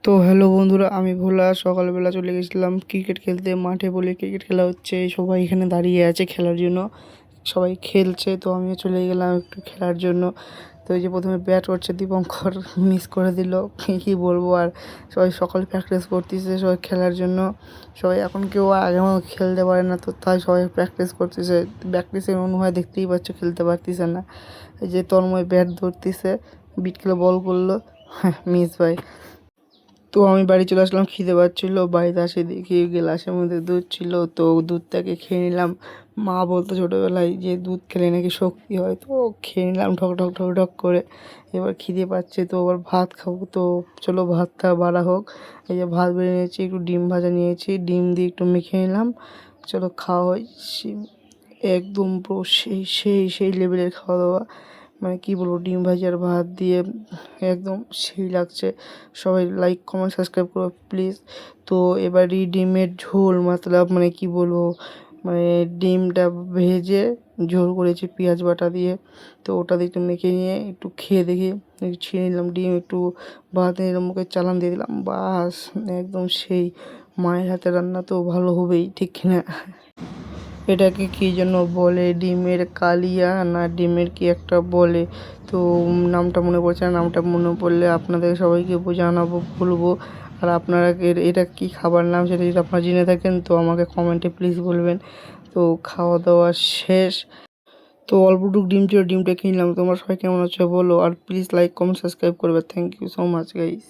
তো হ্যালো বন্ধুরা, আমি ভোলা সকালবেলা চলে গেছিলাম ক্রিকেট খেলতে। মাঠে বলে ক্রিকেট খেলা হচ্ছে, সবাই এখানে দাঁড়িয়ে আছে খেলার জন্য। সবাই খেলছে, তো আমিও চলে গেলাম একটু খেলার জন্য। তো এই যে প্রথমে ব্যাট করছে দীপঙ্কর, মিস করে দিল। কী বলবো আর। সবাই সকালে প্র্যাকটিস করতেছে সবাই খেলার জন্য। সবাই এখন কেউ আগের মতো খেলতে পারে না, তো তাই সবাই প্র্যাকটিস করতেছে। প্র্যাকটিসের অনুভব দেখতেই পাচ্ছ, খেলতে পারতেছে না। এই যে তন্ময় ব্যাট ধরতেছে, বিট খেলে বল করলো, মিস ভাই। তো আমি বাড়ি চলে আসলাম, খিদে পাচ্ছিল। বাড়িতে আসে দেখি গ্লাসের মধ্যে দুধ ছিল, তো দুধটাকে খেয়ে নিলাম। মা বলতো ছোটোবেলায় যে দুধ খেলে নাকি শক্তি হয়, তো খেয়ে নিলাম ঠক ঠক ঠক ঠক করে। এবার খিদে পাচ্ছে, তো আবার ভাত খাবো, তো চলো ভাতটা বাড়া হোক। এই যে ভাত বেড়ে নিয়েছি, একটু ডিম ভাজা নিয়েছি, ডিম দিয়ে একটু মেখে নিলাম। চলো খাওয়া হয়। একদম পুরো সেই সেই সেই লেভেলের খাওয়া দাওয়া। মানে কী বলবো, ডিম ভাজি আর ভাত দিয়ে একদম সেই লাগছে। সবাই লাইক কমেন্ট সাবস্ক্রাইব করো প্লিজ। তো এবারই ডিমের ঝোল, মতলব মানে কী বলবো, মানে ডিমটা ভেজে ঝোল করেছি পেঁয়াজ বাটা দিয়ে। তো ওটা দিয়ে একটু মেখে নিয়ে একটু খেয়ে দেখি। একটু ছিঁড়ে নিলাম ডিম, একটু ভাত নিলাম, মুখে চালান দিয়ে দিলাম, বাস একদম সেই। মায়ের হাতে রান্না তো ভালো হবেই, ঠিক কিনা? এটাকে কী যেন বলে, ডিমের কালিয়া না ডিমের কি একটা বলে। তো নামটা মনে পড়ছে না, নামটা মনে পড়লে আপনাদের সবাইকে জানাবো, বলবো। আর আপনারা এটা কী খাবার নাম সেটা যদি আপনারা জেনে থাকেন, তো আমাকে কমেন্টে প্লিজ বলবেন। তো খাওয়া দাওয়া শেষ। তো অল্পটুকু ডিম ছিল, ডিমটা কিনলাম। তোমরা সবাই কেমন আছো বলো, আর প্লিজ লাইক কমেন্ট সাবস্ক্রাইব করবে। Thank you so much guys.